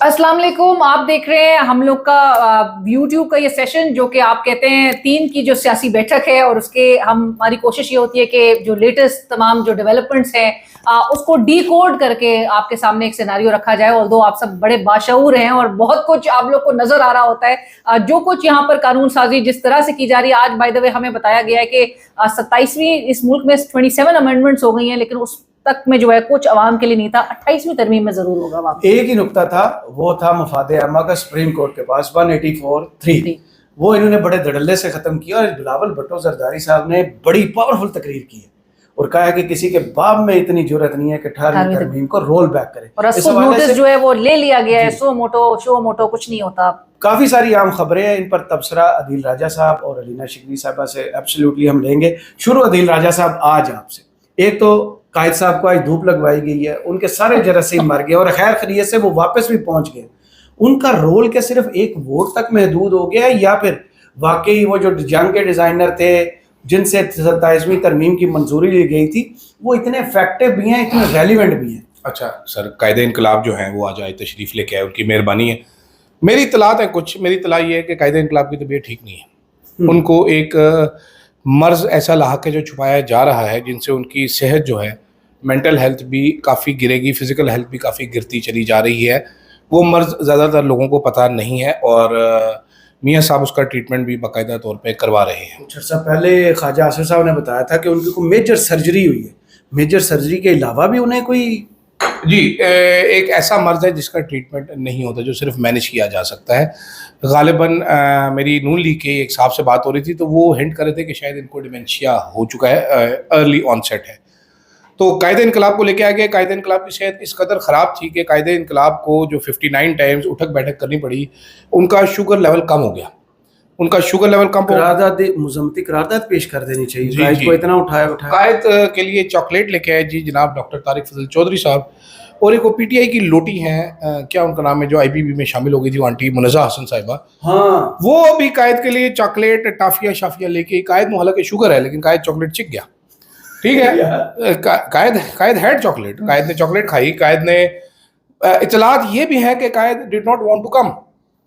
अस्सलाम वालेकुम। आप देख रहे हैं हम लोग का YouTube का ये सेशन, जो कि आप कहते हैं 3 की जो सियासी बैठक है, और उसके हमारी कोशिश ये होती है कि जो लेटेस्ट तमाम जो डेवलपमेंट्स हैं उसको डीकोड करके आपके सामने एक सिनेरियो रखा जाए। ऑल्दो आप सब बड़े बाशऊर हैं और बहुत कुछ आप लोग को नजर आ रहा होता है। जो कुछ यहाँ पर कानून साजी जिस तरह से की जा रही है, आज बाय द वे हमें बताया गया है कि 27वीं इस मुल्क में 27 अमेंडमेंट्स हो गई हैं, लेकिन उस तक में जो है कुछ अवाम के लिए नहीं था। 28वीं तरमीम में जरूर होगा। एक ही नुकता था, वो था मफाद आमा का सुप्रीम कोर्ट के पास 184(3). वो इन्होंने बड़े धड़ल्ले से खत्म किया और बिलावल भुट्टो जरदारी साहब ने बड़ी पावरफुल तकरीर की है और कहा है कि किसी के बाप में इतनी जरूरत नहीं है कि 18वीं तरमीम को रोल बैक करे। और इस नोटिस जो है वो ले लिया गया है। शो मोटो कुछ नहीं होता। काफी सारी आम खबरें हैं, इन पर तबसरा अदील राजा साहब और अलीना शिकनी साहबा से एब्सोल्युटली हम लेंगे। शुरू अदील राजा साहब, आज आपसे एक तो कायद साहब को आज धूप लगवाई गई है, उनके सारे जरासीम मर गए और खैर खैरियत से वो वापस भी पहुंच गए। उनका रोल क्या सिर्फ एक वोट तक महदूद हो गया है, या फिर वाकई वो जो जंग के डिजाइनर थे जिनसे 27वीं तरमीम की मंजूरी ली गई थी, वो इतने इफेक्टिव भी हैं, इतने रेलिवेंट भी हैं? अच्छा सर, कायद इनकलाब जो हैं वो आज आए, तशरीफ लेके आए, उनकी मेहरबानी है। मेरी इतलात है कुछ, मेरी इतला ये है कि कायद इनकलाब की तबीयत ठीक नहीं है। उनको एक मर्ज ऐसा लाहक है जो छुपाया जा रहा है, जिनसे उनकी सेहत जो है, मेंटल हेल्थ भी काफ़ी गिरेगी, फिजिकल हेल्थ भी काफ़ी गिरती चली जा रही है। वो मर्ज ज़्यादातर लोगों को पता नहीं है और मियाँ साहब उसका ट्रीटमेंट भी बाकायदा तौर पे करवा रहे हैं। कुछ अर्सा पहले ख्वाजा आसिफ साहब ने बताया था कि उनकी कोई मेजर सर्जरी हुई है। मेजर सर्जरी के अलावा भी उन्हें कोई एक ऐसा मर्ज है जिसका ट्रीटमेंट नहीं होता, जो सिर्फ मैनेज किया जा सकता है। गालिबन मेरी नून लीग के एक साहब से बात हो रही थी, तो वो हिंट कर रहे थे कि शायद इनको डिमेंशिया हो चुका है, अर्ली ऑनसेट है। तो कायदे इनकलाब को लेके आ गए। कायदे इनकलाब की सेहत इस कदर ख़राब थी कि कायदे इनकलाब को जो 59 टाइम्स उठक बैठक करनी पड़ी, उनका शुगर लेवल कम हो गया। उनका शुगर लेवल कम, मुज़म्मती करारदाद पेश कर देनी चाहिए। कायद को इतना उठाया कायद के लिए चॉकलेट लेके आए जी जनाब डॉक्टर तारिक फजल चौधरी साहब, और एक वो PTI की लोटी हैं, क्या उनका नाम है, जो IBB में शामिल हो गई थी, आंटी मुनज़्ज़ा हसन साहिबा। हाँ, वो भी कायद के लिए चॉकलेट टाफिया शाफिया लेके, कायद मुहल्ला के शुगर है लेकिन कायद चॉकलेट चिक गया। ठीक है, कायद हैड चॉकलेट, कायद ने चॉकलेट खाई। कायद ने इतलात ये भी है कि Qaid did not want to come.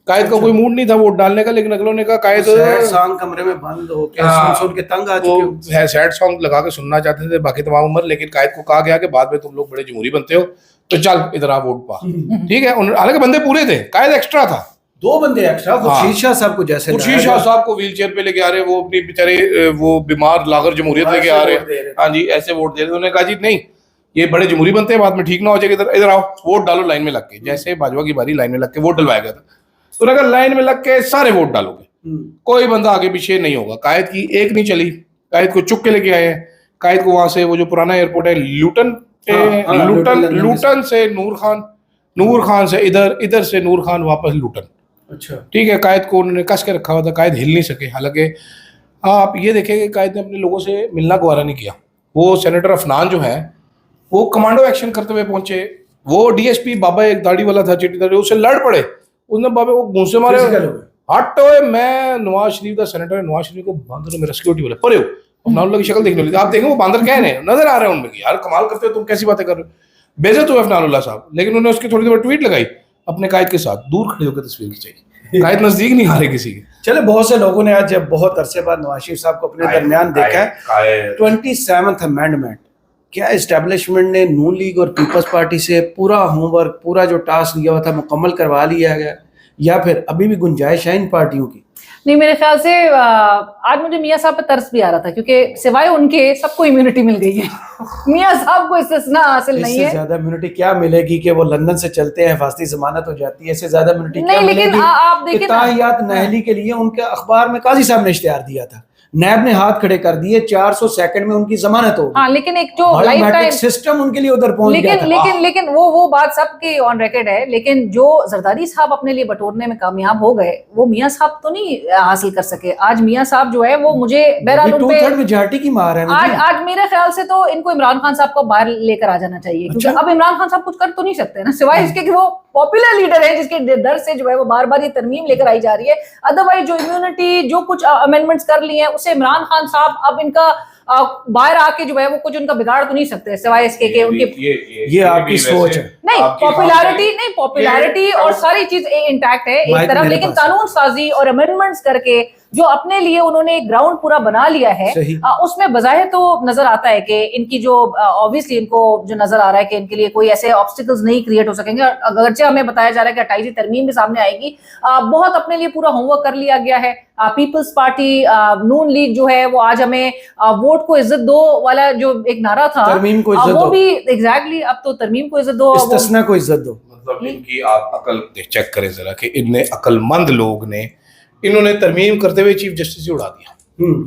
Qaid का कोई मूड नहीं था वोट डालने का, लेकिन अगलों ने कहा कायद सॉन्ग कमरे में बंद हो के सुन के तंग आ चुके हैं, सैड सॉन्ग लगा के सुनना चाहते थे बाकी तमाम उम्र, लेकिन कायद को कहा गया कि बाद में तुम लोग बड़े जमहूरी बनते हो तो चल इधर आ वोट पा। ठीक है, हालांकि बंदे पूरे थे, कायद एक्स्ट्रा था, 2 बंदे एक्स्ट्रा। खुर्शीद शाह साहब को जैसे खुर्शीद शाह साहब को व्हील चेयर पे लेके आ रहे, वो अपनी बेचारे वो बीमार लागर जमहूरियत लेके आ रहे। हाँ जी, ऐसे वोट दे रहे। उन्होंने कहा जी नहीं, ये बड़े जमहूरी बनते हैं, बाद में ठीक ना हो जाएगा, इधर आओ वोट डालो लाइन में लग के। जैसे भाजपा की बारी लाइन में लग के वोट डलवाया गया था, तो अगर लाइन में लग के सारे वोट डालोगे कोई बंदा आगे पीछे नहीं होगा। कायद की एक नहीं चली, कायद को चुप के लेके आए हैं। कायद को वहां से वो जो पुराना एयरपोर्ट है लूटन से नूर खान से इधर से नूर खान वापस लूटन। अच्छा, ठीक है, कायद को उन्होंने कस के रखा हुआ था, कायद हिल नहीं सके। हालांकि आप ये देखें कि कायद ने अपने लोगों से मिलना गवारा नहीं किया। वो सेनेटर अफनान जो है वो कमांडो एक्शन करते हुए पहुंचे। वो DSP बाबा एक दाढ़ी वाला था, चिट्टी, उससे लड़ पड़े। उसने बाबे को घूंसे मारे, हट ओए, मैं नवाज शरीफ का सेनेटर है, नवाज शरीफ को बांदर मेरा सिक्योरिटी वाला परे हो, अफनानुल्लाह की शक्ल देखने वाली। आप देखें वो बांदर क्या है, नजर आ रहे हैं उनमें, यार कमाल करते हो तुम, कैसी बातें कर रहे हो, बेइज्जत हुए अफनानुल्लाह साहब। लेकिन उन्होंने उसकी थोड़ी देर ट्वीट लगाई अपने कायद के साथ, दूर खड़े होकर तस्वीर खिंचाई। कायद नजदीक नहीं आ रहे किसी के। चले, बहुत से लोगों ने आज बहुत अरसे बाद नवाज शरीफ साहब को अपने दरमियान देखा है। 27th अमेंडमेंट, क्या एस्टेब्लिशमेंट ने नून लीग और पीपल्स पार्टी से पूरा होमवर्क, पूरा जो टास्क दिया हुआ था मुकम्मल करवा लिया गया, या फिर अभी भी गुंजाइश है इन पार्टियों की? नहीं, मेरे ख्याल से आज मुझे मियाँ साहब पे तरस भी आ रहा था, क्योंकि सिवाय उनके सबको इम्यूनिटी मिल गई है। मियाँ साहब को इस्तिस्ना हासिल नहीं है। इससे ज्यादा इम्यूनिटी क्या मिलेगी कि वो लंदन से चलते हैं, फास्ती जमानत हो जाती है, इससे ज्यादा इम्यूनिटी क्या मिलेगी? लेकिन आप देखिए ताहियात नहली के लिए उनके अखबार में काजी साहब ने इश्तिहार दिया था, नैब ने हाथ खड़े कर दिए, 400 सेकंड में उनकी जमानत हो गई। हाँ, लेकिन एक जो लाइफ टाइम सिस्टम उनके लिए उधर पहुंच गया था। लेकिन वो बात सबकी ऑन रिकॉर्ड है। लेकिन जो जरदारी साहब अपने लिए बटोरने में कामयाब हो गए, वो मियाँ साहब तो नहीं हासिल कर सके। आज मियाँ साहब जो है वो मुझे बहरहाल 2/3 मेजॉरिटी की मार है। आज मेरे ख्याल से तो इनको इमरान खान साहब को बाहर लेकर आ जाना चाहिए, क्योंकि अब इमरान खान साहब कुछ कर तो नहीं सकते ना, सिवाय इसके कि वो पॉपुलर लीडर है जिसके दर से जो है वो बार बार ये तरमीम लेकर आई जा रही है। अदरवाइज जो इम्यूनिटी, जो कुछ अमेंडमेंट्स कर ली हैं, उसे इमरान खान साहब अब इनका बाहर आके जो है वो कुछ उनका बिगाड़ तो नहीं सकते, सिवाय इसके कि उनके ये आपकी सोच है। नहीं पॉपुलैरिटी और सारी चीज इंटैक्ट है एक तरफ, लेकिन कानून साजी और अमेंडमेंट्स करके जो अपने लिए उन्होंने ग्राउंड पूरा बना लिया है, उसमें बजाहिर तो नजर आता है कि इनकी जो ऑब्वियसली इनको जो नजर आ रहा है कि इनके लिए कोई ऐसे ऑब्स्टिकल्स नहीं क्रिएट हो सकेंगे। अगरचे हमें बताया जा रहा है कि 28वीं तरमीम भी सामने आएगी, बहुत अपने लिए पूरा होमवर्क कर लिया गया है। पीपल्स पार्टी नून लीग जो है वो आज हमें वोट को इज्जत दो वाला जो एक नारा था, तरमीम को इज्जत वो दो, भी एग्जैक्टली अब तो तरमीम को इज्जत दो, इस्तिस्ना को इज्जत दो। मतलब इनकी आप अकल चेक करें जरा कि इतने अकलमंद लोग ने इन्होंने तरमीम करते हुए चीफ जस्टिस से उड़ा दिया।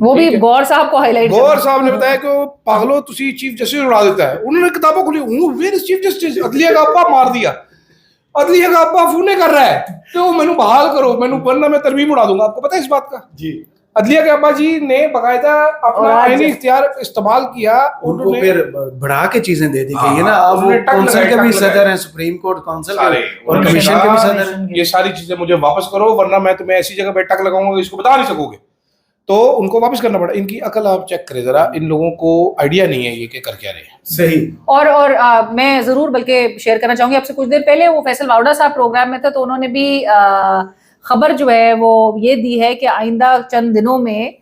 वो भी गौर साहब को हाईलाइट, गौर साहब ने बताया कि पागलो तुसी चीफ जस्टिस उड़ा देता है। उन्होंने किताबों खुली, वेयर इज चीफ जस्टिस, अदलिया का अब्बा मार दिया, अदलिया का अब्बा फूने कर रहा है तो मैनू बहाल करो, मैनू वरना मैं तरमीम उड़ा दूंगा। आपको पता है इस बात का? जी, अदलिया के अब्बा जी ने बाकायदा अपना आईनी इख्तियार इस्तेमाल किया, उनको फिर बढ़ा के चीजें दे दी गई है ना। अब वो काउंसिल के भी सदर हैं, सुप्रीम कोर्ट काउंसिल के और कमीशन के भी सदर हैं। ये सारी चीजें मुझे वापस करो वरना मैं तुम्हें ऐसी जगह पे टक लगाऊंगा इसको बता नहीं सकोगे। तो उनको वापस करना पड़ा। इनकी अकल आप चेक करें जरा, इन लोगों को आइडिया नहीं है ये कि कर क्या रहे हैं। सही। और मैं जरूर बल्कि शेयर करना चाहूंगी आपसे, कुछ देर पहले वो फैसल वावड़ा साहब प्रोग्राम में थे तो उन्होंने भी खबर जो है वो ये दी है कि आइंदा चंद दिनों में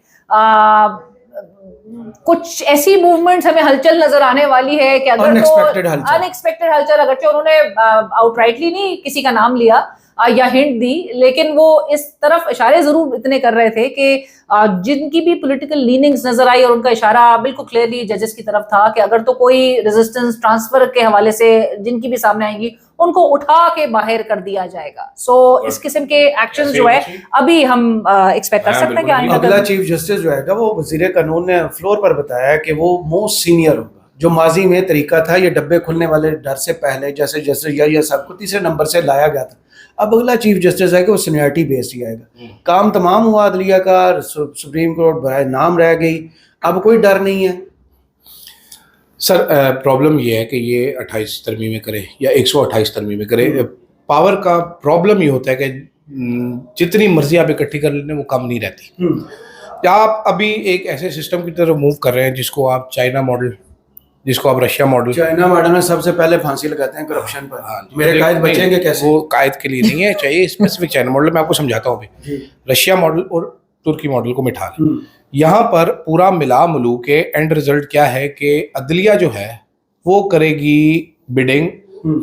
कुछ ऐसी मूवमेंट्स हमें हलचल नजर आने वाली है कि अगर अनएक्सपेक्टेड हलचल, अगरचे उन्होंने आउटराइटली नहीं किसी का नाम लिया या हिंट दी, लेकिन वो इस तरफ इशारे जरूर इतने कर रहे थे कि जिनकी भी पॉलिटिकल लीनिंग्स नजर आई और उनका इशारा बिल्कुल क्लियरली जजेस की तरफ था कि अगर तो कोई रेजिस्टेंस ट्रांसफर के हवाले से जिनकी भी सामने आएंगी उनको उठा के बाहर कर दिया जाएगा। सो इस किस्म के एक्शन जो है अभी हम एक्सपेक्ट कर सकते हैं कि अगला चीफ जस्टिस जो है वो वजीर कानून ने फ्लोर पर बताया कि वो मोस्ट सीनियर होगा। जो माजी में तरीका था ये डब्बे खुलने वाले डर से पहले जैसे जस्टिस या सबको तीसरे नंबर से लाया गया था, अब अगला चीफ जस्टिस है कि वो सीनियरिटी बेस्ड ही आएगा। काम तमाम हुआ अदलिया का, सुप्रीम कोर्ट बराए नाम रह गई, अब कोई डर नहीं है। सर प्रॉब्लम ये है कि ये 28 तरमीमें करे या 128 तरमीमें करे, पावर का प्रॉब्लम ये होता है कि जितनी मर्जी आप इकट्ठी कर लेने वो कम नहीं रहती। आप अभी एक ऐसे सिस्टम की तरफ मूव कर रहे हैं जिसको आप चाइना मॉडल, जिसको आप रशिया मॉडल, चाइना मॉडल में सबसे पहले फांसी लगाते हैं करप्शन पर। मेरे कायद बचेंगे कैसे? वो कायद के लिए नहीं है, चाहिए स्पेसिफिक चाइना मॉडल। मैं आपको समझाता हूँ अभी। रशिया मॉडल और तुर्की मॉडल को मिठा लें। यहाँ पर पूरा मिला मिलू के एंड रिजल्ट क्या है कि अदलिया जो है वो करेगी बिडिंग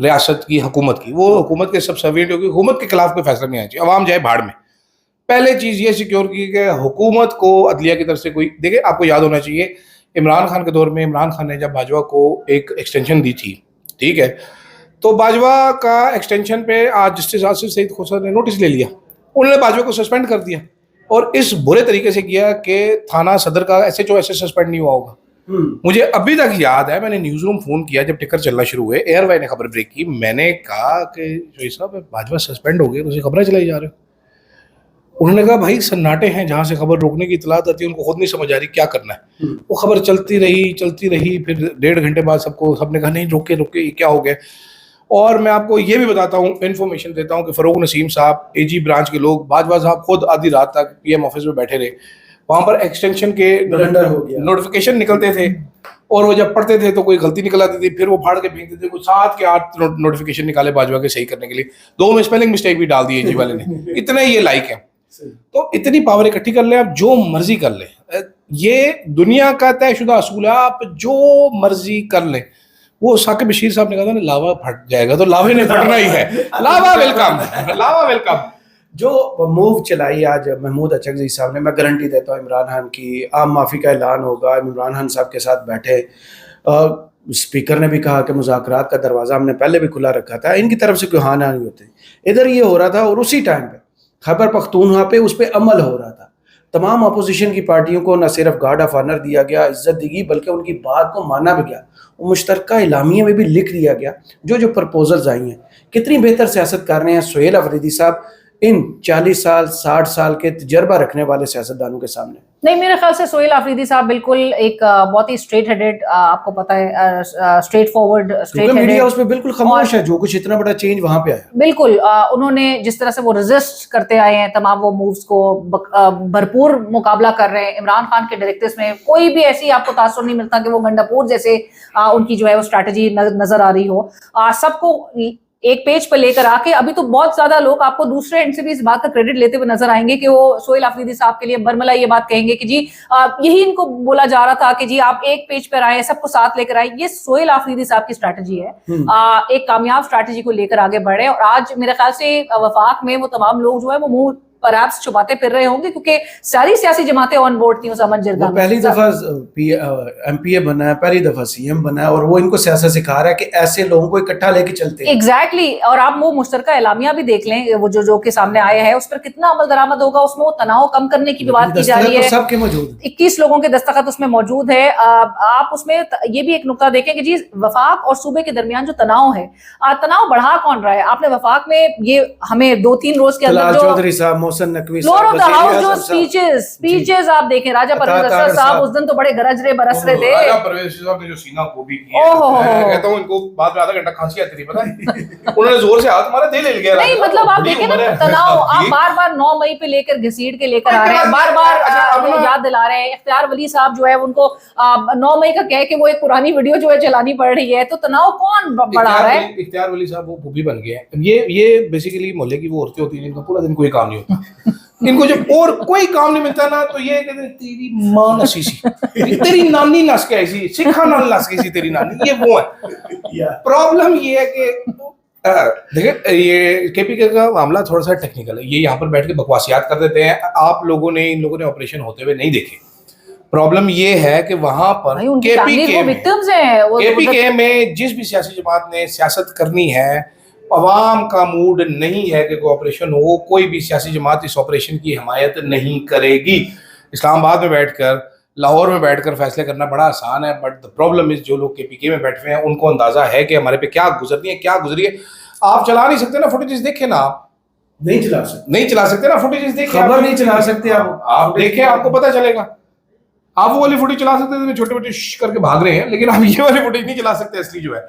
रियासत की, हुकूमत की। वो हुकूमत के सबसर्विएंट होगी, हुकूमत के खिलाफ कोई फैसला नहीं आना चाहिए, अवाम जाए भाड़ में। पहले चीज ये सिक्योर की कि हुकूमत को अदलिया की तरफ से कोई, देखिए आपको याद होना चाहिए इमरान खान के दौर में इमरान खान ने जब बाजवा को एक एक्सटेंशन दी थी, ठीक है, तो बाजवा का एक्सटेंशन पे आज जस्टिस आसिफ सईद खोसर ने नोटिस ले लिया, उन्होंने बाजवा को सस्पेंड कर दिया और इस बुरे तरीके से किया कि थाना सदर का SHO ऐसे सस्पेंड नहीं हुआ होगा। मुझे अभी तक याद है, मैंने न्यूज रूम फोन किया जब टिकर चलना शुरू हुए, एयरवाई ने खबर ब्रेक की, मैंने कहा कि जो साहब बाजवा सस्पेंड हो गए, तो खबरें चलाई जा रहे हो। उन्होंने कहा भाई सन्नाटे हैं, जहाँ से खबर रोकने की इतलात आती है उनको खुद नहीं समझ आ रही क्या करना है। वो खबर चलती रही, फिर 1.5 घंटे बाद सबने कहा नहीं रोके क्या हो गया। और मैं आपको ये भी बताता हूँ, इन्फॉर्मेशन देता हूँ कि फ़रूक नसीम साहब, AG ब्रांच के लोग, बाजवा साहब खुद आधी रात तक PM ऑफिस में बैठे रहे, वहाँ पर एक्सटेंशन के नोटिफिकेशन निकलते थे और वो जब पढ़ते थे तो कोई गलती निकल आती थी, फिर वो फाड़ के फेंकते थे। कुछ 7 के 8 नोटिफिकेशन निकाले बाजवा के सही करने के लिए, 2 में स्पेलिंग मिस्टेक भी डाल दी AG वाले ने। इतने ये लाइक है, तो इतनी पावर इकट्ठी कर ले, आप जो मर्जी कर ले, ये दुनिया का तयशुदा असूल है, आप जो मर्जी कर ले। वो साकिब बशीर साहब ने कहा था ना, लावा फट जाएगा, तो लावे ने फटना ही है। लावा वेलकम, लावा वेलकम। जो मूव चलाई आज महमूद अचकज़ई साहब ने, मैं गारंटी देता हूँ इमरान खान की आम माफ़ी का ऐलान होगा। इमरान खान साहब के साथ बैठे, स्पीकर ने भी कहा कि मुज़ाकरात का दरवाज़ा हमने पहले भी खुला रखा था, इनकी तरफ से कोई हाँ ना नहीं होते। इधर ये हो रहा था और उसी टाइम पे खैबर पख्तूनख्वा पे उस पर अमल हो रहा था। तमाम अपोजिशन की पार्टियों को न सिर्फ गार्ड ऑफ ऑनर दिया गया, इज्जत दी गई, बल्कि उनकी बात को माना भी गया। वो मुश्तरका इलामिया में भी लिख दिया गया जो प्रपोजल्स आई हैं। कितनी बेहतर सियासत कर रहे हैं सुहेल अफरीदी साहब। इन 40 साल 60 साल के तजर्बा रखने वाले सियासतदानों के सामने? नहीं, मेरे ख्याल से सोहेल आफरीदी साहब बिल्कुल एक बहुत ही स्ट्रेट हेडेड, आपको पता है, स्ट्रेट फॉरवर्ड, स्ट्रेट क्योंकि मीडिया हेडेड, उसमें बिल्कुल खामोश है, जो कुछ इतना बड़ा चेंज वहां पे आया। बिल्कुल उन्होंने जिस तरह से वो रेजिस्ट करते आए हैं तमाम वो मूव्स को, भरपूर मुकाबला कर रहे हैं इमरान खान के डायरेक्टिव्स में। कोई भी ऐसी आपको तासुर नहीं मिलता कि वो गंडापुर जैसे उनकी जो है वो स्ट्रैटेजी नजर आ रही हो। सबको एक पेज पर लेकर आके, अभी तो बहुत ज्यादा लोग आपको दूसरे एंड से भी इस बात का क्रेडिट लेते हुए नजर आएंगे कि वो सोहेल आफरीदी साहब के लिए बरमला ये बात कहेंगे कि जी यही इनको बोला जा रहा था कि जी आप एक पेज पर आए, सबको साथ लेकर आए। ये सोहेल आफरीदी साहब की स्ट्रैटेजी है, एक कामयाब स्ट्रैटेजी को लेकर आगे बढ़े। और आज मेरे ख्याल से वफाक में वो तमाम लोग जो है वो मुंह परहैप्स छुपाते फिर रहे होंगे, क्योंकि सारी सियासी जमातें ऑन बोर्ड थी उस अमन जिरगा में। पहली दफा एमपीए बना है, पहली दफा सीएम बना है, और वो इनको सियासत सिखा रहा है कि ऐसे लोगों को इकट्ठा लेके चलते हैं। एग्जैक्टली और आप वो मुश्तरका एलामिया भी देख लें, वो जो के सामने आया है उस पर कितना अमल दरामद होगा। उसमें वो तनाव कम करने की भी बात की जा रही है। सबके मौजूद 21 लोगों के दस्तखत उसमें मौजूद है। आप उसमें ये भी एक नुकता देखें कि जी वफाक और सूबे के दरमियान जो तनाव है, तनाव बढ़ा कौन रहा है? आपने वफाक में ये हमें 2-3 रोज के अंदर जो चौधरी साहब, मोहसिन नकवी जो स्पीचेस आप देखें, राजा परवेज अरशद साहब उस दिन तो बड़े गरज रहे बरस रहे थे। राजा परवेज साहब ने जो सीना गोभी की है, मैं कहता हूं इनको बाद में आधा घंटा खांसी आती थी, पता है उन्होंने जोर से हाथ मारा, दिल हिल गया। नहीं मतलब आप देखें ना तनाव, आप बार-बार 9 मई पे लेकर घसीट के लेकर आ रहे हैं, बार-बार याद दिला रहे हैं। इख्तियार वली साहब जो है उनको 9 मई का कह के वो एक पुरानी वीडियो जो है चलानी पड़ रही है, तो तनाव कौन बढ़ा रहा है? इख्तियार वली साहब वो भूबी बन गए हैं। ये बेसिकली मोहल्ले की वो औरतें होती हैं जिनका पूरा दिन कोई काम नहीं होता। इनको जब और कोई काम नहीं मिलता ना, तो ये कहते हैं तेरी माँ नसी सी, तेरी नानी नस के ऐसी, सिखा नानी नस के सी तेरी नानी, ये वो है। प्रॉब्लम ये है कि देखिए ये केपीके का मामला थोड़ा सा टेक्निकल है। ये यहाँ पर बैठ के बकवासियात कर देते हैं। आप लोगों ने, इन लोगों ने ऑपरेशन होते हुए नहीं देखे। प्रॉब्लम ये है कि वहां पर केपीके में जिस भी सियासी जमात ने सियासत करनी है, अवाम का मूड नहीं है कि ऑपरेशन हो। कोई भी सियासी जमात इस ऑपरेशन की हिमायत नहीं करेगी। इस्लामाबाद में बैठकर, लाहौर में बैठकर फैसले करना बड़ा आसान है, बट द प्रॉब्लम इज जो लोग केपीके में बैठे हुए हैं उनको अंदाजा है कि हमारे पे क्या गुजरनी है, क्या गुजरी है। आप चला नहीं सकते ना फुटेजेस, देखे ना, आप नहीं चला सकते ना फुटेजेस, देखे खबर नहीं चला सकते आप देखें, आपको पता चलेगा। आप वो वाली फुटेज चला सकते थे, छोटे बच्चे करके भाग रहे हैं, लेकिन आप ये वाली फुटेज नहीं चला सकते असली जो है।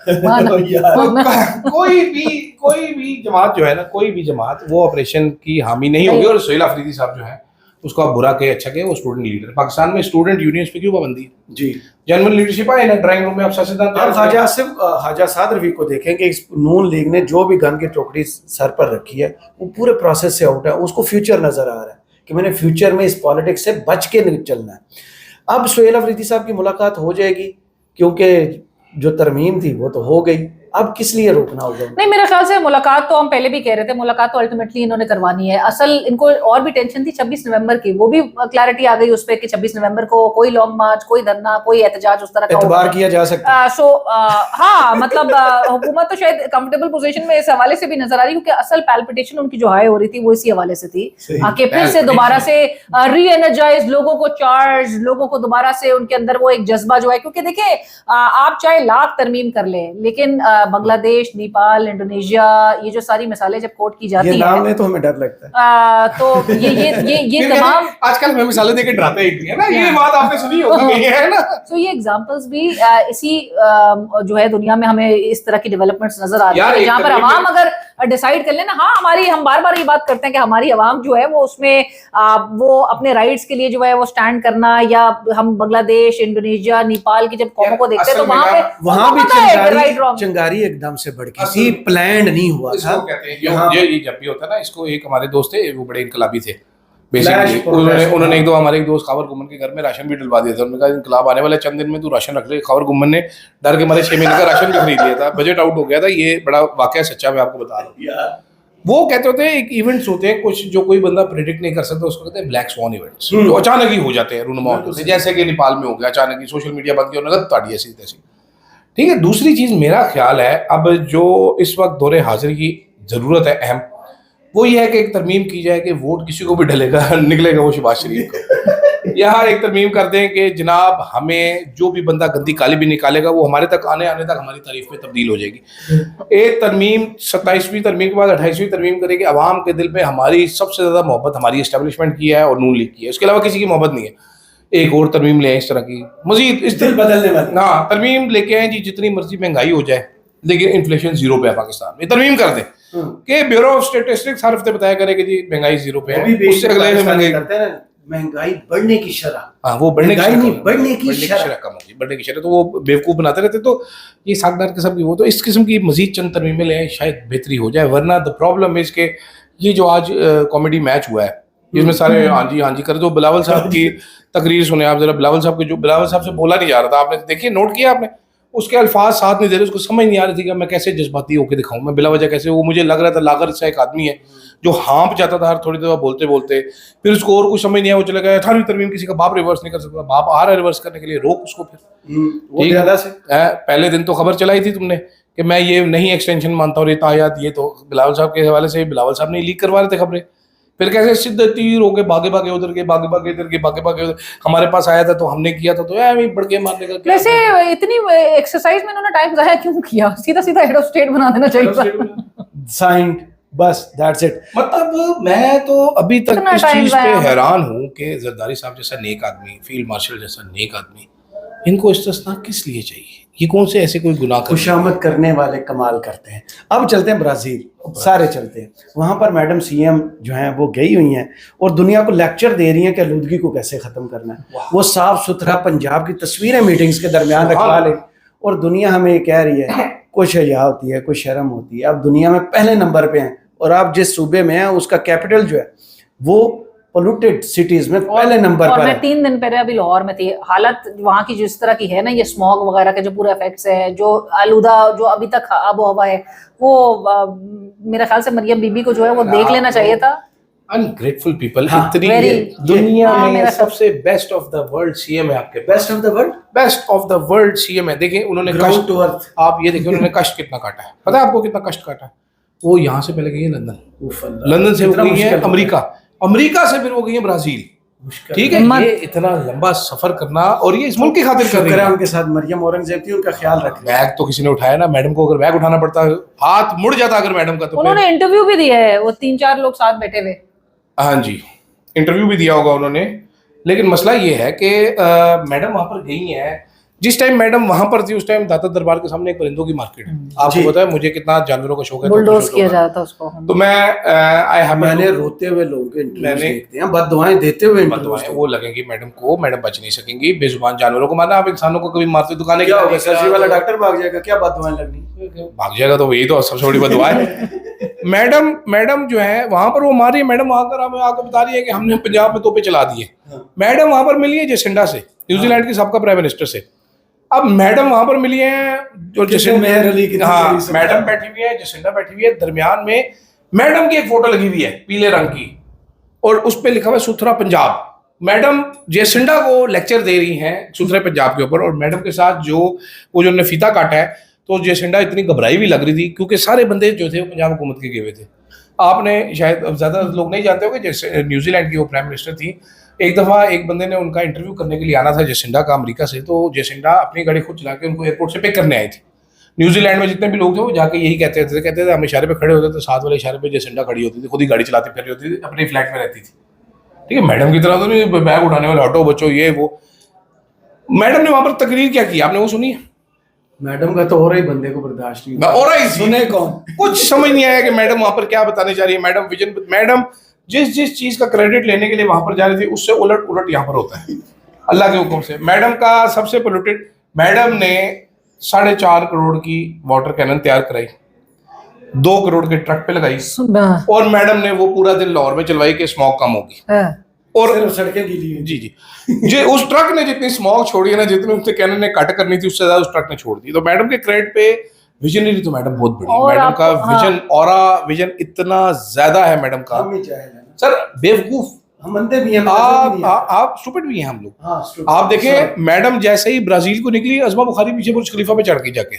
कोई भी जमात जो है ना, कोई भी जमात वो ऑपरेशन की हामी नहीं होगी। और सोहेल आफरीदी साहब जो है उसको आप बुरा कहे अच्छा कहे, वो स्टूडेंट लीडर। पाकिस्तान में स्टूडेंट यूनियंस पे क्यों पाबंदी है? जी जनरल लीडरशिप आए ना, ड्राइंग रूम में आप सियासतदान ख्वाजा साद रफी को देखेंगे। इस नून लीग ने जो भी गन की टोकरी सर पर रखी है वो पूरे प्रोसेस से आउट है। उसको फ्यूचर नजर आ रहा है कि मैंने फ्यूचर में इस पॉलिटिक्स से बच के चलना है। अब सोहेल आफरीदी साहब की मुलाकात हो जाएगी, क्योंकि जो तरमीम थी वो तो हो गई। अब किस लिए रोकना होगा? नहीं, मेरे ख्याल से मुलाकात तो हम पहले भी कह रहे थे, मुलाकात तो अल्टीमेटली इन्होंने करवानी है। असल इनको और भी टेंशन थी 26 नवंबर की, वो भी क्लैरिटी आ गई उस पर कि 26 नवंबर को कोई लॉन्ग मार्च, कोई धरना, कोई एहतजाज उस तरह का एतबार किया जा सकता है। हाँ मतलब हुकूमत तो शायद कंफर्टेबल पोजीशन में इस हवाले से भी नजर आ रही, क्योंकि असल पैल्पिटेशन उनकी जो हाई हो रही थी वो इसी हवाले से थी कि फिर से दोबारा से री एनर्जाइज, लोगों को चार्ज, लोगों को दोबारा से उनके अंदर वो एक जज्बा जो है। क्योंकि देखिए आप चाहे लाख तरमीम कर ले, लेकिन बांग्लादेश, नेपाल, इंडोनेशिया, ये जो सारी मिसालें जब कोट की जाती है, नाम में तो हमें डर लगता है। तो ये तमाम आजकल हमें मिसालें देके डराते हैं ना, ये बात आपने सुनी होगी है ना। तो ये एग्जांपल्स भी इसी जो है दुनिया में हमें इस तरह की डेवलपमेंट्स नजर आ रही है, जहां पर अवाम अगर डिसाइड कर लेना, हाँ हमारी, हम बार बार ये बात करते हैं कि हमारी अवाम जो है वो उसमें वो अपने राइट्स के लिए जो है वो स्टैंड करना, या हम बांग्लादेश, इंडोनेशिया, नेपाल की जब कौमों को देखते हैं तो वहां भी चिंगारी एकदम से भड़की थी, प्लान्ड नहीं हुआ था। ये जब भी होता है ना, इसको एक हमारे दोस्त थे वो बड़े इनकलाबी थे बेसिकली, उन्होंने हमारे एक दोस्त खबर गुम्मन के घर में राशन भी डलवा दिया था। उन्होंने कहा इनकलाब आने वाले चंद दिन में तू राशन रख ले। खबर गुम्मन ने डर के मारे 6 महीने का राशन खरीद लिया था, बजट आउट हो गया था। ये बड़ा वाकया सच्चा मैं आपको बता रहा हूँ। वो कहते होते हैं एक इवेंट्स होते हैं कुछ जो कोई बंदा प्रेडिक्ट नहीं कर सकता, उसको कहते हैं ब्लैक स्वान इवेंट्स, जो अचानक ही हो जाते हैं, रूनुमा होते हैं, जैसे कि नेपाल में हो गया अचानक ही, सोशल मीडिया बंद किया, उन्होंने ताड़ी ऐसी तैसी। ठीक है, दूसरी चीज मेरा ख्याल है अब जो इस वक्त दौरे हाजिर की जरूरत है अहम, वो ये है कि एक तरमीम की जाए कि वोट किसी को भी डलेगा निकलेगा वो शहबाज शरीफ को। यहाँ एक तरमीम कर दें कि जनाब हमें जो भी बंदा गंदी काली भी निकालेगा वो हमारे तक आने तक हमारी तारीफ में तब्दील हो जाएगी। एक तरमीम 27वीं तरमीम के बाद 28वीं तरमीम करेगी, अवाम के दिल में हमारी सबसे ज़्यादा मोहब्बत हमारी इस्टेब्लिशमेंट की है और नून लीग की है, उसके अलावा किसी की मोहब्बत नहीं है। एक और तरमीम ले आए इस तरह की मजीद इस दिल बदलने वाली। हाँ तरमीम लेके आए जी, जितनी मर्जी महंगाई हो जाए लेकिन इन्फ्लेशन 0 पे है पाकिस्तान में। तरमीम कर दें कि ब्यूरो ऑफ स्टैटिस्टिक्स हर हफ्ते बताया करे कि जी महंगाई 0 पे है, उससे अगले महंगाई करते हैं महंगाई बढ़ने की शरह, हाँ वो बढ़ने की शरह कम होगी, बढ़ने की शरह, तो वो बेवकूफ़ बनाते रहते। तो ये सागदार किस्म की वो तो इस किस्म की मजीद चंद तरमीमें ले आए, शायद बेहतरी हो जाए। वरना द प्रॉब्लम इज के ये जो आज कॉमेडी मैच हुआ है जिसमें सारे हाँ जी कर, जो बिलावल साहब की तकरीर सुने आप जरा, बिलावल साहब के जो बिलावल साहब से बोला नहीं जा रहा था, आपने देखिए नोट किया आपने, उसके अल्फाज साथ नहीं दे रहे, उसको समझ नहीं आ रही थी कि मैं कैसे जज्बाती होकर दिखाऊं, मैं बिला वजह कैसे, वो मुझे लग रहा था लागर सा एक आदमी है जो हाँप जाता था हर थोड़ी देर बोलते बोलते, फिर उसको और कुछ समझ नहीं आया, वो चला गया 18वीं तरमीम किसी का बाप रिवर्स नहीं कर सकता, बाप आ रहा है रिवर्स करने के लिए, रोक उसको फिर। ठीक है, पहले दिन तो खबर चलाई थी तुमने कि मैं ये नहीं एक्सटेंशन मानता हूँ, रेता आयात, ये तो बिलावल साहब के हवाले से बिलावल साहब ने लीक करवा रहे थे खबरें, फिर कैसे सीधे तीर होके भागे भागे उधर के, भागे भागे इधर के, भागे भागे उधर, हमारे पास आया था तो हमने किया था, तो बड़के मारने का। वैसे इतनी एक्सरसाइज में उन्होंने टाइम ज़ाया क्यों किया? सीधा सीधा हेड ऑफ स्टेट बना देना चाहिए था। साइंड बस दैट्स इट। मतलब मैं तो अभी तक इस चीज पे हैरान हूँ कि जरदारी साहब जैसा नेक आदमी, फील्ड मार्शल जैसा नेक आदमी, इनको इस्तिस्ना किस लिए चाहिए? ये कौन से ऐसे कोई गुनाह खुशामद करने वाले कमाल करते हैं। अब चलते हैं ब्राजील, सारे चलते हैं वहाँ पर। मैडम सीएम जो हैं वो गई हुई हैं और दुनिया को लेक्चर दे रही हैं कि आलूदगी को कैसे ख़त्म करना है। वो साफ सुथरा पंजाब की तस्वीरें मीटिंग्स के दरमियान रखवा लें और दुनिया हमें कह रही है कुछ हया होती है, कुछ शर्म होती है। अब दुनिया में पहले नंबर पे हैं और आप जिस सूबे में हैं उसका कैपिटल जो है वो पोल्यूटेड सिटीज में पहले नंबर पर है। मैं 3 दिन पहले अभी लाहौर में थी, हालत वहाँ की जिस तरह की है ना, ये स्मॉग वगैरह के जो पूरे इफेक्ट्स है, जो आलूदा जो अभी तक आबो हवा है, वो मेरे ख्याल से मरियम बीबी को जो है वो देख लेना चाहिए था। अनग्रेटफul people, हाँ, इतनी दुनिया में सबसे best of the world CM है आपके, best of the world CM है। देखिए उन्होंने ग्राउंड टू अर्थ, आप ये देखिए उन्होंने कष्ट कितना काटा है, पता है आपको कितना कष्ट काटा है? वो यहाँ से पहले गई है लंदन, लंदन से वो गई है अमेरिका, अमेरिका से फिर वो गई है ब्राजील। ठीक है, ये इतना लंबा सफर करना और ये इस मुल्क की खातिर कर रही है। उनके साथ मरियम औरंगजेब थी, उनका ख्याल रख। बैग तो किसी ने उठाया ना, मैडम को अगर बैग उठाना पड़ता हाथ मुड़ जाता अगर मैडम का, तो उन्होंने इंटरव्यू भी दिया है, वो 3-4 लोग साथ बैठे हुए। हाँ जी, इंटरव्यू भी दिया होगा उन्होंने। लेकिन मसला ये है कि मैडम वहां पर गई हैं, जिस टाइम मैडम वहां पर थी उस टाइम दाता दरबार के सामने एक परिंदों की मार्केट है। आपको पता है मुझे कितना जानवरों का शौक है, बुलडोज किया जाता है उसको। तो मैंने रोते हुए लोगों के इंटरव्यूज देखते हैं, बददुआएं देते हुए बददुआएं वो लगेंगी मैडम को, मैडम बच नहीं सकेंगी। बेजुबान जानवरों को मारना, आप इंसानों को कभी मारते दुकानें क्या होगा? सर्जरी वाला डॉक्टर भाग जाएगा, क्या बददुआएं लगनी? भाग जाएगा तो यही तो सबसे बड़ी बददुआ है। मैडम जो है वहां पर वो मारी है, मैडम वहां कर हमें आकर बता रही है कि हमने पंजाब में तोपे चला दिए। मैडम वहां पर मिली है जेसिंडा से, न्यूजीलैंड की सबका प्राइम मिनिस्टर से। अब मैडम वहां पर मिली है जो मेहर अली की, हाँ मैडम बैठी हुई है, जेसिंडा बैठी हुई है, दरमियान में मैडम की एक फोटो लगी हुई है पीले रंग की और उस पर लिखा हुआ है सुथरा पंजाब। मैडम जेसिंडा को लेक्चर दे रही हैं सुथरे पंजाब के ऊपर और मैडम के साथ जो वो जो उन्होंने फीता काटा है, तो जेसिंडा इतनी घबराई भी लग रही थी क्योंकि सारे बंदे जो थे वो पंजाब हुकूमत के गए हुए थे। आपने शायद ज्यादा लोग नहीं जानते होंगे, जैसे न्यूजीलैंड की वो प्राइम मिनिस्टर थी। एक दफा एक बंदे ने उनका इंटरव्यू करने के लिए आना था जेसिंडा का अमेरिका से, तो जेसिंडा अपनी गाड़ी खुद चला के उनको एयरपोर्ट से पिक करने आई थी। न्यूजीलैंड में जितने भी लोग थे वो जाके यही कहते थे हम इशारे पे खड़े होते थे, साथ वाले इशारे पे जेसिंडा खड़ी होती थी, खुद ही गाड़ी चलाती फिर रही होती थी, अपने फ्लैट में रहती थी। ठीक है, मैडम की तरह तो नहीं बैग उठाने वाले हटो बच्चों ये वो। मैडम ने वहां पर तकरीर क्या की आपने वो सुनी है? मैडम का तो और ही बंदे को बर्दाश्त नहीं, और ही सुने कौन, कुछ समझ नहीं आया कि मैडम वहां पर क्या बताने जा रही है। मैडम विजन, मैडम जिस चीज का क्रेडिट लेने के लिए वहां पर जा रही थी उससे उलट यहाँ पर होता है अल्लाह के हुक्म से। मैडम का सबसे पोल्यूटेड, मैडम ने 4.5 करोड़ की वाटर कैनन तैयार कराई, 2 करोड़ के ट्रक पे लगाई और मैडम ने वो पूरा दिन लाहौर में चलवाई कि स्मॉग कम होगी। और सड़कें गीली जी जी उस ट्रक ने जितनी स्मॉग छोड़ी है ना, जितनी उससे कैनन ने कट करनी थी उससे ज्यादा उस ट्रक ने छोड़ दी। तो मैडम के क्रेडिट पे विजनरी तो मैडम बहुत बड़ी है, मैडम का विजन ऑरा विजन इतना ज्यादा है मैडम का। सर बेवकूफ हम अंधे भी हैं, आप स्टूपिड भी हैं हम लोग। आप देखें मैडम जैसे ही ब्राजील को निकली, अज़मा बुखारी पीछे बुर्ज खलीफा पे चढ़ गई जाके,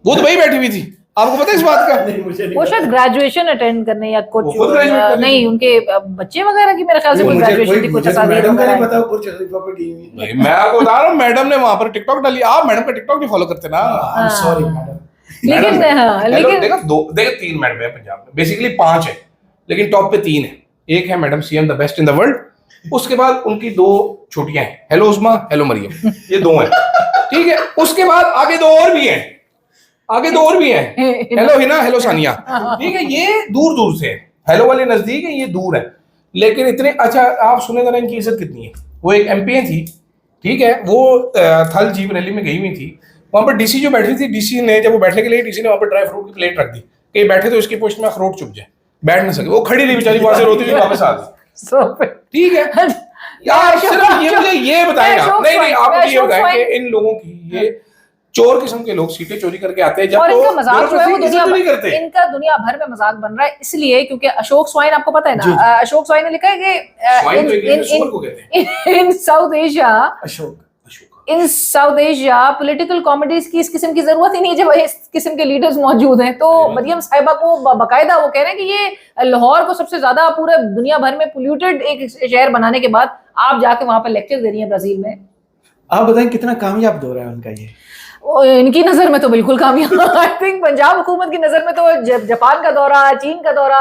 वो तो वही बैठी हुई थी आपको पता है इस बात का? नहीं, मुझे नहीं वो पता। शायद ग्रेजुएशन अटेंड करने या कुछ वो खुद graduate करने नहीं उनके बच्चे वगैरह की मेरे ख्याल से नहीं, कोई ग्रेजुएशन थी, कुछ मुझे तो असादीर मैडम का नहीं वगैरह पता, ऊपर शरीफा पे गई हुई है। भाई मैं आपको बता रहा हूँ, मैडम ने वहां पर टिकटॉक डाली। आप मैडम का टिकटॉक नहीं फॉलो करते ना? I am sorry madam. लेकिन मैडम, हाँ, हेलो, लेकिन देखो 3 मैडम है पंजाब में, बेसिकली 5 है, लेकिन टॉप पे 3 है। एक है madam CM the best in the world, उसके बाद उनकी 2 छोटियां हैं, हेलो उस्मा, हेलो मरियम, ये 2 हैं, ठीक है। उसके बाद आगे 2 और भी हैं, हेलो हिना, हेलो सानिया, ठीक है। ये दूर दूर से है, हेलो वाले नजदीक है, ये दूर है, लेकिन इतने अच्छा। आप सुने जरा इनकी इज्जत कितनी है। वो एक एमपी थी, ठीक है, वो थल जीप रैली में गई हुई थी, वहां पर डीसी जो बैठी थी, डीसी ने जब वो बैठने के लिए, डीसी ने वहां पर ड्राई फ्रूट की प्लेट रख दी कि बैठे तो इसकी पोस्ट में अखरोट चुभ जाए, बैठ ना सके। वो खड़ी रही बेचारी, वहां से रोती हुई वापस आ गई, ठीक है। यार सिर्फ ये मुझे ये बताएं आप, नहीं आप मुझे ये बताएं कि इन लोगों की, ये चोर किस्म के लोग सीटें चोरी करके आते हैं, जब और इनका तो मजाक जो है वो इज्जत नहीं करते। इनका दुनिया भर में मजाक बन रहा है, इसलिए क्योंकि अशोक स्वाइन, आपको पता है जी, ना, अशोक स्वाइन ने लिखा है स्वाइन तो इंग्लिश में कि सुअर को कहते हैं। इन साउथ एशिया, अशोक इन साउथ एशिया पॉलिटिकल कॉमेडीज की इस किस्म की जरूरत ही नहीं है जब इस किस्म के लीडर्स मौजूद हैं। तो मरियम साहिबा को बाकायदा वो कह रहे हैं कि ये लाहौर को सबसे ज्यादा पूरे दुनिया भर में पोल्यूटेड एक शहर बनाने के बाद आप जाके वहां पर लेक्चर दे रही हैं ब्राजील में। आप बताएं कितना कामयाब दौर है उनका ये। इनकी नजर में तो बिल्कुल कामयाब। आई थिंक पंजाब हुकूमत की नजर में तो जापान का दौरा, चीन का दौरा,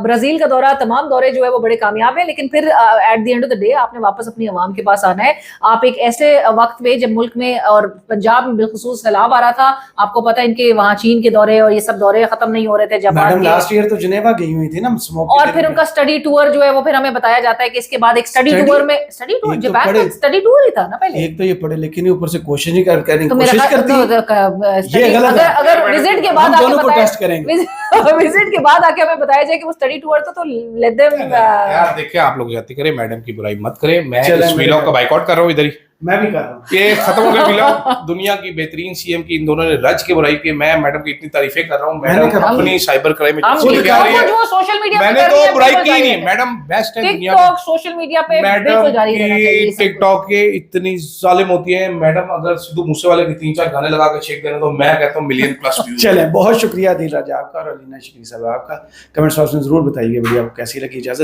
ब्राजील का दौरा, तमाम दौरे जो है वो बड़े कामयाब है। लेकिन फिर at the end of the day आपने वापस अपनी आवाम के पास आना है। आप एक ऐसे वक्त पे जब मुल्क में और पंजाब में बिलखुसूस सैलाब आ रहा था, आपको पता है इनके वहाँ चीन के दौरे और ये सब दौरे खत्म नहीं हो रहे थे जापान मैडम के। लास्ट ईयर तो जिनेवा गई हुई थी ना स्मोक, और फिर उनका स्टडी टूर जो है वो फिर हमें बताया जाता है कि इसके बाद एक स्टडी टूर में, स्टडी टूर एक तो जापान पढ़े- का स्टडी टूर ही था ना पहले। एक तो ये पढ़े लिखे नहीं, ऊपर से कोशिश नहीं करने तो की मेरा कोशिश ख्याल- करती है। study- ये गलत है। अगर विजिट के बाद हम आके दोनों को बताया- टेस्ट करेंगे। विजिट के बाद आके हमें बताया जाए कि वो स्टडी टूर था, तो लेट देम। यार देखिए, आप लोग जाती करें, मैडम की बुराई मत करें। मैं चलें, इस मेरे व्लॉग का बाइकआउट कर रहा हूँ इधर ही। मैं भी कर रहा हूँ। ये खत्म हो गया व्लॉग। दुनिया की बेहतरीन सीएम की इन दोनों ने रज के बुराई की। मैं मैडम की इतनी तारीफें कर रहा हूँ, मैंने मैडम कहा- अपनी साइबर क्राइम में हम जो क्या रही है, जो सोशल मीडिया पे मैंने कर रही तो है, बुराई बिल्कुल की नहीं जारी है। मैडम बेस्ट है दुनिया टिकटॉक सोशल मीडिया पे मैडम बिल्कुल जारी रहना चाहिए की ये सब कुछ। टिकटॉक के इतनी जालिम होती है। मैडम अगर सिद्धू मूसेवाले के 3-4 गाने लगा के शेक देना, तो मैं कहता हूँ मिलियन प्लस व्यूज। चलें, बहुत शुक्रिया दिल राजा आपका और अलीना शिकरी साहब आपका। कमेंट्स बॉक्स में जरूर बताइए वीडियो आपको कैसी लगी। इजाजत।